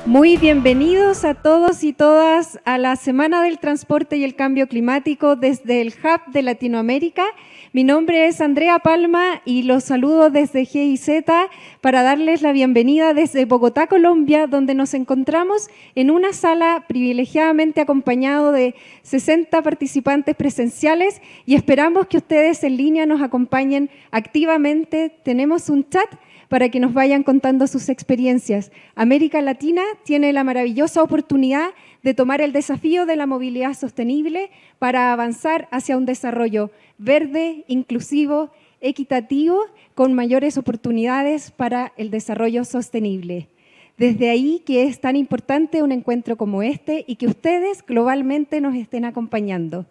Muy bienvenidos a todos y todas a la Semana del Transporte y el Cambio Climático desde el Hub de Latinoamérica. Mi nombre es Andrea Palma y los saludo desde GIZ para darles la bienvenida desde Bogotá, Colombia, donde nos encontramos en una sala privilegiadamente acompañado de 60 participantes presenciales y esperamos que ustedes en línea nos acompañen activamente. Tenemos un chat para que nos vayan contando sus experiencias. América Latina tiene la maravillosa oportunidad de tomar el desafío de la movilidad sostenible para avanzar hacia un desarrollo verde, inclusivo, equitativo, con mayores oportunidades para el desarrollo sostenible. Desde ahí que es tan importante un encuentro como este y que ustedes globalmente nos estén acompañando.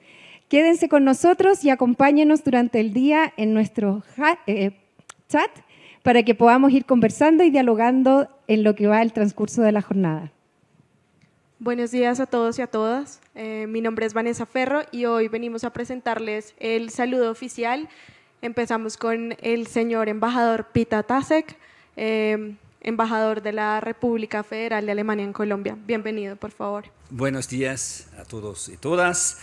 Quédense con nosotros y acompáñenos durante el día en nuestro chat para que podamos ir conversando y dialogando en lo que va el transcurso de la jornada. Buenos días a todos y a todas. Mi nombre es Vanessa Ferro y hoy venimos a presentarles el saludo oficial. Empezamos con el señor embajador Pita Tasek, embajador de la República Federal de Alemania en Colombia. Bienvenido, por favor. Buenos días a todos y todas.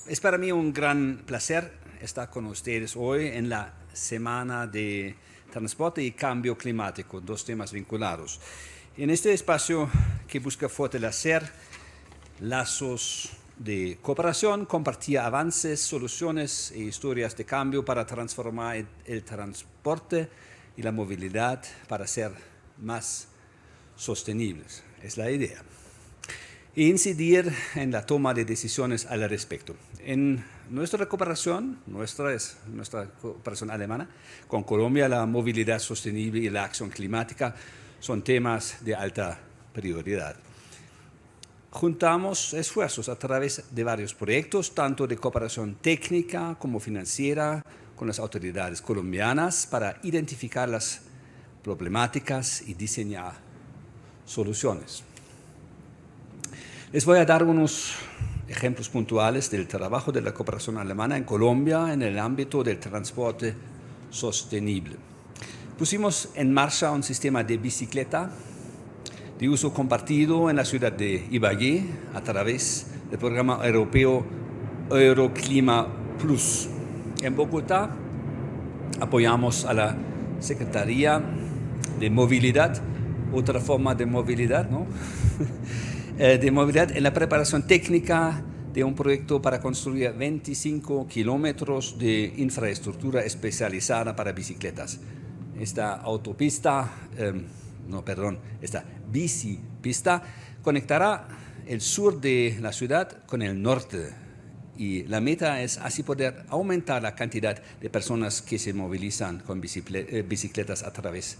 Es para mí un gran placer estar con ustedes hoy en la Semana de Transporte y Cambio Climático, dos temas vinculados. En este espacio que busca fortalecer lazos de cooperación, compartir avances, soluciones e historias de cambio para transformar el transporte y la movilidad para ser más sostenibles. Es la idea. E incidir en la toma de decisiones al respecto. En nuestra cooperación, nuestra cooperación alemana, con Colombia, la movilidad sostenible y la acción climática son temas de alta prioridad. Juntamos esfuerzos a través de varios proyectos, tanto de cooperación técnica como financiera, con las autoridades colombianas para identificar las problemáticas y diseñar soluciones. Les voy a dar unos ejemplos puntuales del trabajo de la cooperación alemana en Colombia en el ámbito del transporte sostenible. Pusimos en marcha un sistema de bicicleta de uso compartido en la ciudad de Ibagué a través del programa europeo Euroclima Plus. En Bogotá apoyamos a la Secretaría de Movilidad, otra forma de movilidad, ¿no? De movilidad en la preparación técnica de un proyecto para construir 25 kilómetros de infraestructura especializada para bicicletas. Esta bicipista conectará el sur de la ciudad con el norte y la meta es así poder aumentar la cantidad de personas que se movilizan con bicicletas a través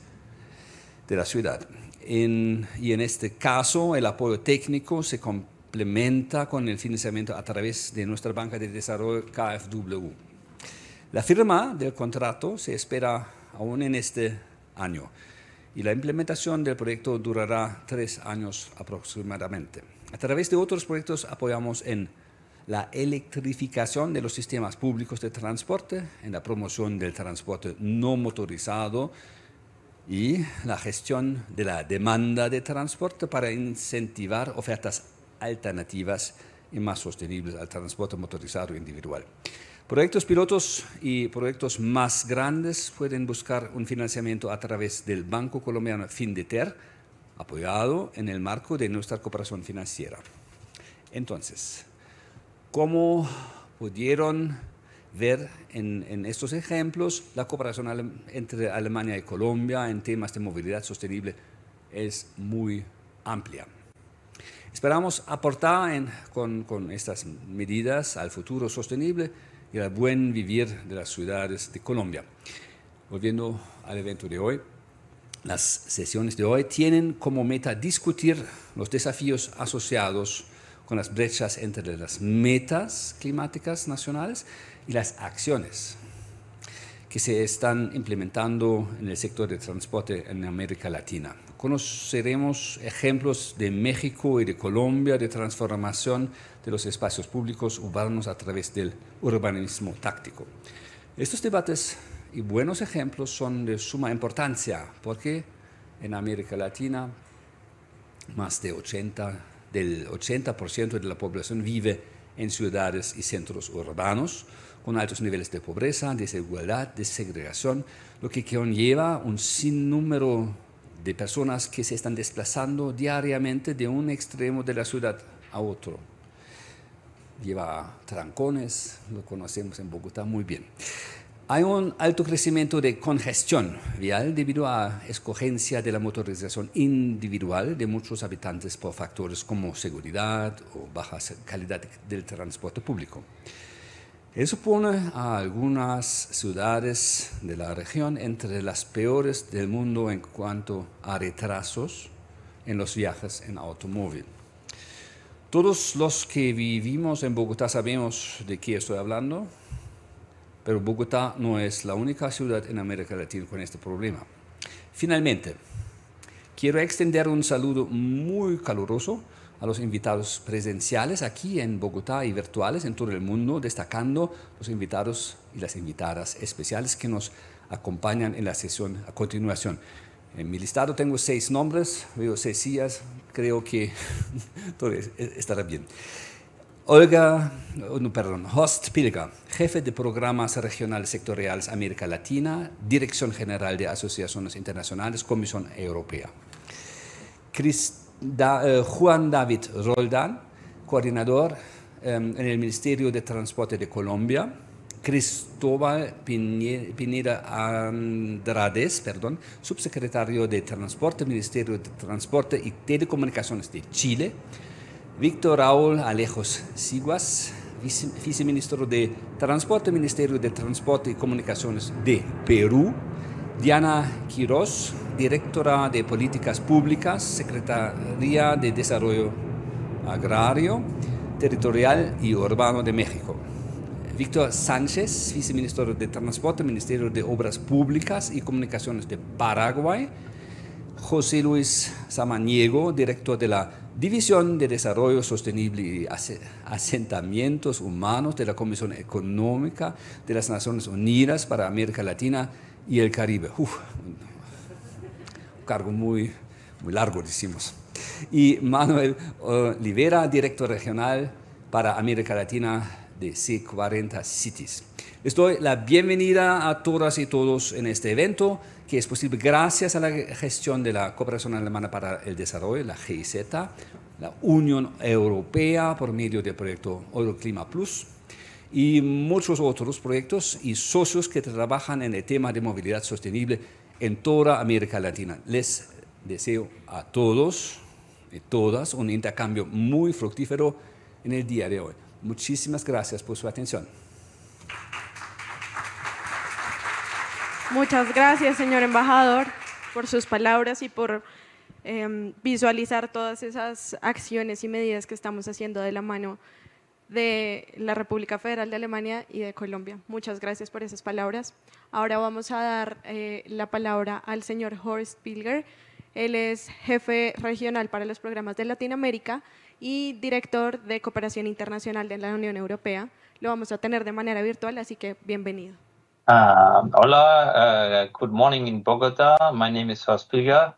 de la ciudad. Y en este caso, el apoyo técnico se complementa con el financiamiento a través de nuestra banca de desarrollo KfW. La firma del contrato se espera aún en este año y la implementación del proyecto durará 3 años aproximadamente. A través de otros proyectos apoyamos en la electrificación de los sistemas públicos de transporte, en la promoción del transporte no motorizado, y la gestión de la demanda de transporte para incentivar ofertas alternativas y más sostenibles al transporte motorizado individual. Proyectos pilotos y proyectos más grandes pueden buscar un financiamiento a través del Banco Colombiano Findeter, apoyado en el marco de nuestra cooperación financiera. Entonces, ¿cómo pudieron ver en estos ejemplos? La cooperación entre Alemania y Colombia en temas de movilidad sostenible es muy amplia. Esperamos aportar con estas medidas al futuro sostenible y al buen vivir de las ciudades de Colombia. Volviendo al evento de hoy, las sesiones de hoy tienen como meta discutir los desafíos asociados con las brechas entre las metas climáticas nacionales y las acciones que se están implementando en el sector de transporte en América Latina. Conoceremos ejemplos de México y de Colombia de transformación de los espacios públicos urbanos a través del urbanismo táctico. Estos debates y buenos ejemplos son de suma importancia porque en América Latina Más del 80% de la población vive en ciudades y centros urbanos, con altos niveles de pobreza, desigualdad, desegregación, lo que conlleva un sinnúmero de personas que se están desplazando diariamente de un extremo de la ciudad a otro. Lleva trancones, lo conocemos en Bogotá muy bien. Hay un alto crecimiento de congestión vial debido a escogencia de la motorización individual de muchos habitantes por factores como seguridad o baja calidad del transporte público. Eso pone a algunas ciudades de la región entre las peores del mundo en cuanto a retrasos en los viajes en automóvil. Todos los que vivimos en Bogotá sabemos de qué estoy hablando, pero Bogotá no es la única ciudad en América Latina con este problema. Finalmente, quiero extender un saludo muy caluroso a los invitados presenciales aquí en Bogotá y virtuales en todo el mundo, destacando los invitados y las invitadas especiales que nos acompañan en la sesión a continuación. En mi listado tengo 6 nombres, veo 6 sillas, creo que todo estará bien. Horst Pilger, jefe de programas regionales sectoriales América Latina, Dirección General de Asociaciones Internacionales, Comisión Europea. Juan David Roldán, coordinador en el Ministerio de Transporte de Colombia. Cristóbal Pineda Andrades, subsecretario de Transporte, Ministerio de Transporte y Telecomunicaciones de Chile. Víctor Raúl Alejos Siguas, viceministro de Transporte, Ministerio de Transporte y Comunicaciones de Perú. Diana Quiroz, directora de Políticas Públicas, Secretaría de Desarrollo Agrario, Territorial y Urbano de México. Víctor Sánchez, viceministro de Transporte, Ministerio de Obras Públicas y Comunicaciones de Paraguay. José Luis Samaniego, director de la División de Desarrollo Sostenible y Asentamientos Humanos de la Comisión Económica de las Naciones Unidas para América Latina y el Caribe. Un cargo muy largo, decimos. Y Manuel Olivera, director regional para América Latina de C40 Cities. Les doy la bienvenida a todas y todos en este evento, que es posible gracias a la gestión de la Cooperación Alemana para el Desarrollo, la GIZ, la Unión Europea por medio del proyecto Euroclima Plus y muchos otros proyectos y socios que trabajan en el tema de movilidad sostenible en toda América Latina. Les deseo a todos y todas un intercambio muy fructífero en el día de hoy. Muchísimas gracias por su atención. Muchas gracias, señor embajador, por sus palabras y por visualizar todas esas acciones y medidas que estamos haciendo de la mano de la República Federal de Alemania y de Colombia. Muchas gracias por esas palabras. Ahora vamos a dar la palabra al señor Horst Pilger. Él es jefe regional para los programas de Latinoamérica y director de Cooperación Internacional de la Unión Europea. Lo vamos a tener de manera virtual, así que bienvenido. Hola, good morning in Bogota. My name is Horst Pilger.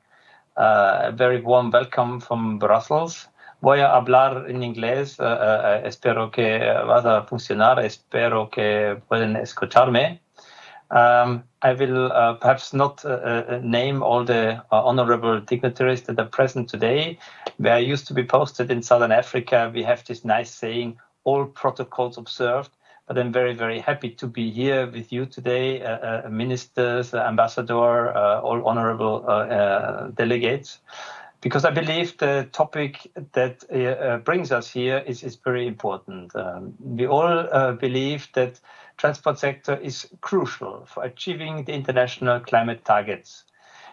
A very warm welcome from Brussels. Voy a hablar en inglés, espero que va a funcionar, espero que pueden escucharme. I will perhaps not name all the honorable dignitaries that are present today. Where I used to be posted in Southern Africa, we have this nice saying, all protocols observed. But I'm very, very happy to be here with you today, ministers, ambassador, all honorable delegates, because I believe the topic that brings us here is very important. We all believe that transport sector is crucial for achieving the international climate targets.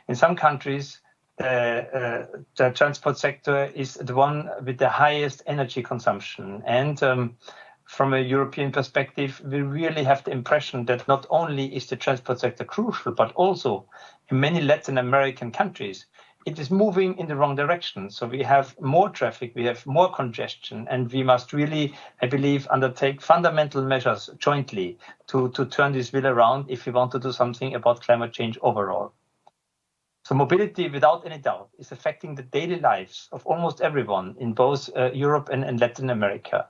In some countries, the transport sector is the one with the highest energy consumption. And from a European perspective, we really have the impression that not only is the transport sector crucial, but also in many Latin American countries, it is moving in the wrong direction. So we have more traffic, we have more congestion, and we must really, I believe, undertake fundamental measures jointly to turn this wheel around if we want to do something about climate change overall. So mobility, without any doubt, is affecting the daily lives of almost everyone in both Europe and Latin America.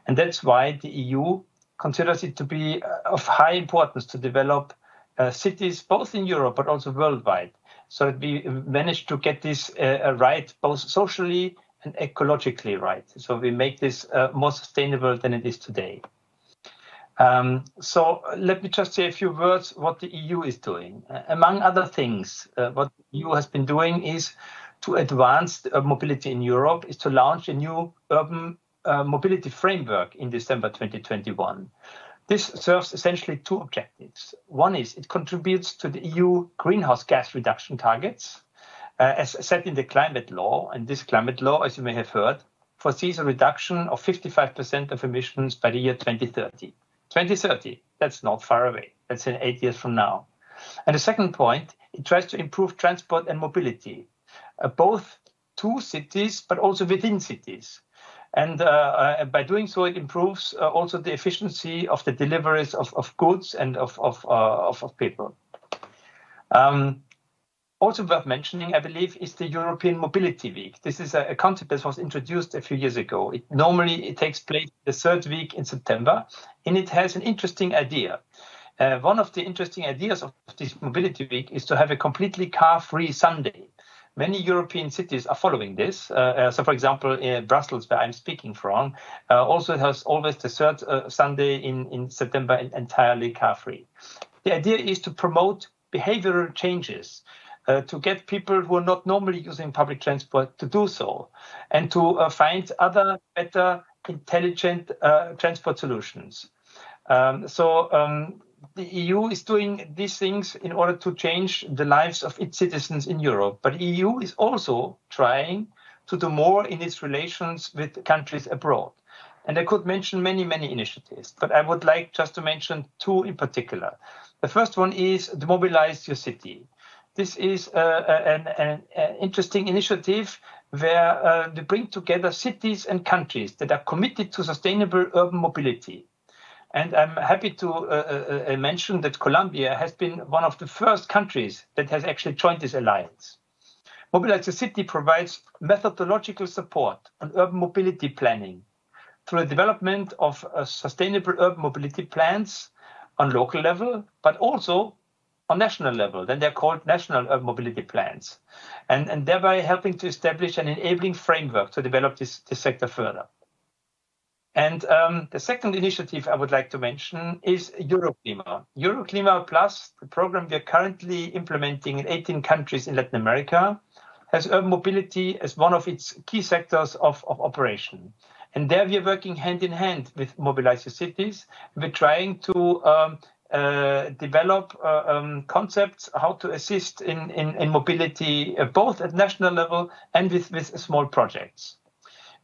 And that's why the EU considers it to be of high importance to develop cities both in Europe but also worldwide, so that we manage to get this right, both socially and ecologically right. So we make this more sustainable than it is today. So let me just say a few words what the EU is doing. Among other things, what the EU has been doing is to advance mobility in Europe, is to launch a new urban mobility framework in December 2021. This serves essentially two objectives. One is it contributes to the EU greenhouse gas reduction targets as set in the climate law. And this climate law, as you may have heard, foresees a reduction of 55% of emissions by the year 2030. 2030, that's not far away. That's in 8 years from now. And the second point, it tries to improve transport and mobility, both to cities, but also within cities. And by doing so, it improves also the efficiency of the deliveries of goods and of people. Also worth mentioning, I believe, is the European Mobility Week. This is a concept that was introduced a few years ago. It takes place the third week in September, and it has an interesting idea. One of the interesting ideas of this Mobility Week is to have a completely car-free Sunday. Many European cities are following this. So, for example, in Brussels, where I'm speaking from, also has always the third Sunday in September entirely car-free. The idea is to promote behavioral changes, to get people who are not normally using public transport to do so, and to find other, better, intelligent transport solutions. The EU is doing these things in order to change the lives of its citizens in Europe. But the EU is also trying to do more in its relations with countries abroad. And I could mention many, many initiatives, but I would like just to mention two in particular. The first one is the Mobilize Your City. This is an interesting initiative where we bring together cities and countries that are committed to sustainable urban mobility. And I'm happy to mention that Colombia has been one of the first countries that has actually joined this alliance. Mobilize the City provides methodological support on urban mobility planning through the development of sustainable urban mobility plans on local level, but also on national level. Then they're called national urban mobility plans, and thereby helping to establish an enabling framework to develop this sector further. And the second initiative I would like to mention is Euroclima. Euroclima Plus, the program we are currently implementing in 18 countries in Latin America, has urban mobility as one of its key sectors of operation. And there we are working hand in hand with Mobilize Your Cities. We're trying to develop concepts how to assist in mobility, both at national level and with small projects.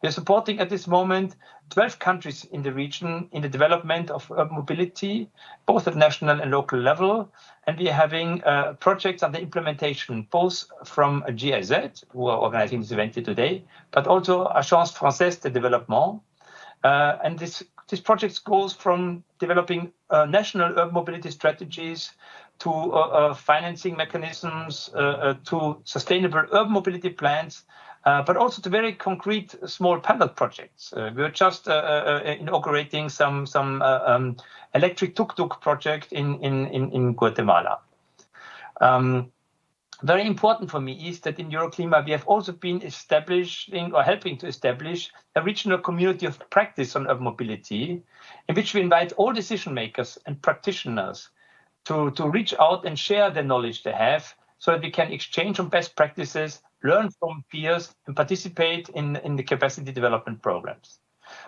We are supporting at this moment 12 countries in the region in the development of urban mobility, both at national and local level. And we are having projects under implementation, both from GIZ, who are organizing this event here today, but also Agence Française de Développement. And this project goes from developing national urban mobility strategies to financing mechanisms, to sustainable urban mobility plans, but also to very concrete small pilot projects. We're just inaugurating some electric tuk-tuk project in Guatemala. Very important for me is that in Euroclima, we have also been establishing or helping to establish a regional community of practice on urban mobility, in which we invite all decision makers and practitioners to reach out and share the knowledge they have, so that we can exchange on best practices, learn from peers, and participate in the capacity development programs.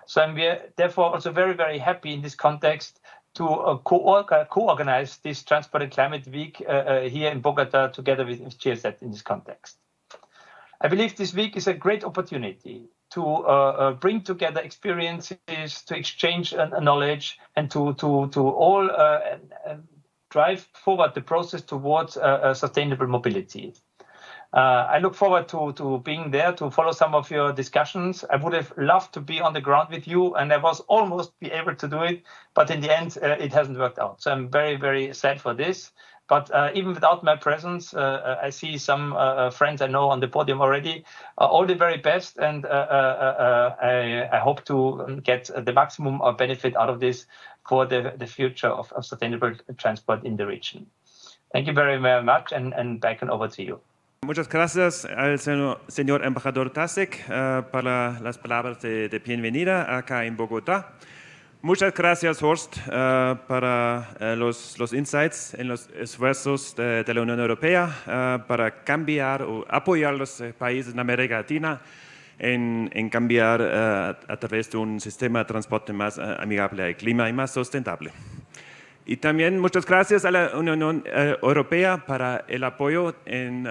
So I'm therefore also very, very happy in this context to co-organize this Transport and Climate Week here in Bogota together with GIZ in this context. I believe this week is a great opportunity to bring together experiences, to exchange knowledge, and to all drive forward the process towards sustainable mobility. I look forward to being there to follow some of your discussions. I would have loved to be on the ground with you, and I was almost be able to do it, but in the end, it hasn't worked out. So I'm very, very sad for this. But even without my presence, I see some friends I know on the podium already. All the very best, and I hope to get the maximum of benefit out of this for the future of sustainable transport in the region. Thank you very, very much, and back and over to you. Muchas gracias al señor embajador Tasek para las palabras de bienvenida acá en Bogotá. Muchas gracias, Horst, para los insights en los esfuerzos de la Unión Europea para cambiar o apoyar a los países en América Latina en cambiar a través de un sistema de transporte más amigable al clima y más sustentable. Y también muchas gracias a la Unión Europea para el apoyo en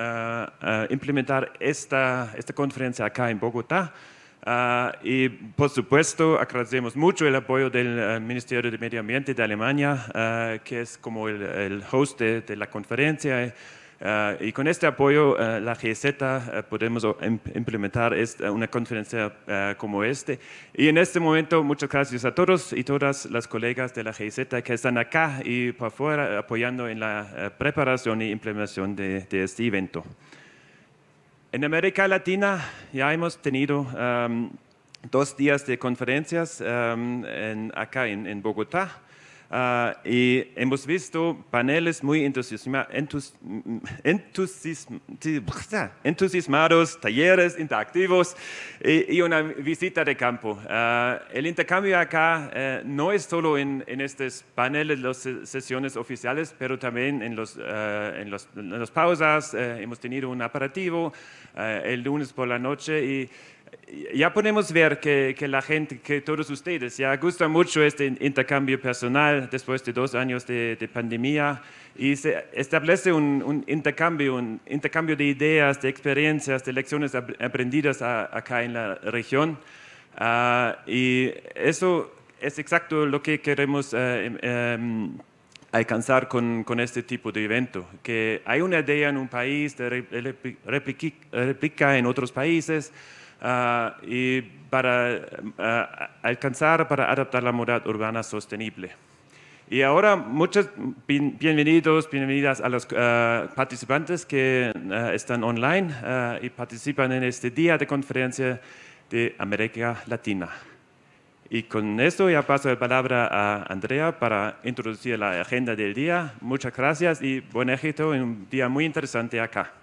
implementar esta conferencia acá en Bogotá. Y por supuesto agradecemos mucho el apoyo del Ministerio de Medio Ambiente de Alemania, que es como el host de la conferencia. Y con este apoyo la GIZ podemos implementar una conferencia como esta. Y en este momento muchas gracias a todos y todas las colegas de la GIZ que están acá y por fuera apoyando en la preparación y implementación de este evento. En América Latina ya hemos tenido 2 días de conferencias acá en Bogotá. Y hemos visto paneles muy entusiasmados, talleres interactivos y una visita de campo. El intercambio acá no es solo en estos paneles, las sesiones oficiales, pero también en las pausas. Hemos tenido un aperitivo el lunes por la noche y ya podemos ver que la gente, que todos ustedes, ya gusta mucho este intercambio personal después de 2 años de pandemia y se establece un intercambio de ideas, de experiencias, de lecciones aprendidas acá en la región. Y eso es exacto lo que queremos alcanzar con este tipo de evento, que hay una idea en un país, replica en otros países, y para alcanzar, para adaptar la movilidad urbana sostenible. Y ahora, muchos bienvenidas a los participantes que están online y participan en este día de conferencia de América Latina. Y con esto ya paso la palabra a Andrea para introducir la agenda del día. Muchas gracias y buen éxito en un día muy interesante acá.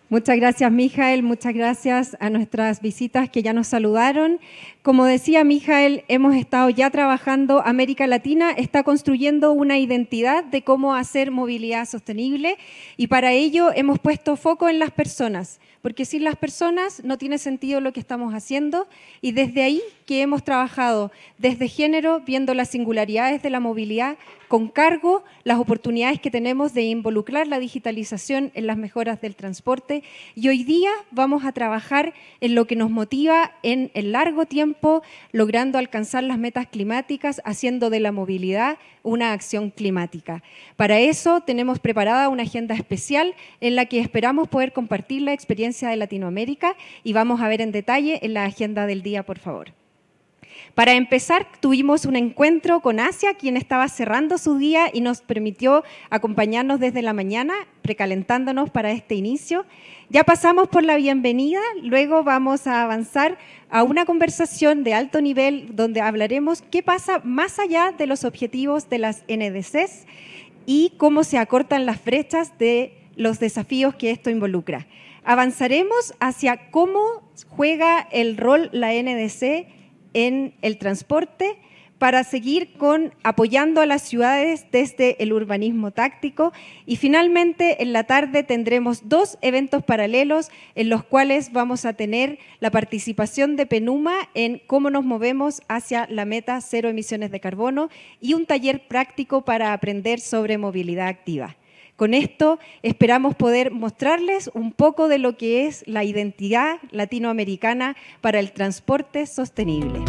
Muchas gracias, Mijael. Muchas gracias a nuestras visitas que ya nos saludaron. Como decía Mijael, hemos estado ya trabajando. América Latina está construyendo una identidad de cómo hacer movilidad sostenible y para ello hemos puesto foco en las personas, porque sin las personas no tiene sentido lo que estamos haciendo y desde ahí que hemos trabajado desde género, viendo las singularidades de la movilidad, con cargo las oportunidades que tenemos de involucrar la digitalización en las mejoras del transporte y hoy día vamos a trabajar en lo que nos motiva en el largo tiempo, logrando alcanzar las metas climáticas, haciendo de la movilidad una acción climática. Para eso tenemos preparada una agenda especial en la que esperamos poder compartir la experiencia de Latinoamérica y vamos a ver en detalle en la agenda del día, por favor. Para empezar, tuvimos un encuentro con Asia, quien estaba cerrando su día y nos permitió acompañarnos desde la mañana, precalentándonos para este inicio. Ya pasamos por la bienvenida, luego vamos a avanzar a una conversación de alto nivel donde hablaremos qué pasa más allá de los objetivos de las NDCs y cómo se acortan las brechas de los desafíos que esto involucra. Avanzaremos hacia cómo juega el rol la NDC en el transporte para seguir apoyando a las ciudades desde el urbanismo táctico y finalmente en la tarde tendremos 2 eventos paralelos en los cuales vamos a tener la participación de Penuma en cómo nos movemos hacia la meta 0 emisiones de carbono y un taller práctico para aprender sobre movilidad activa. Con esto esperamos poder mostrarles un poco de lo que es la identidad latinoamericana para el transporte sostenible.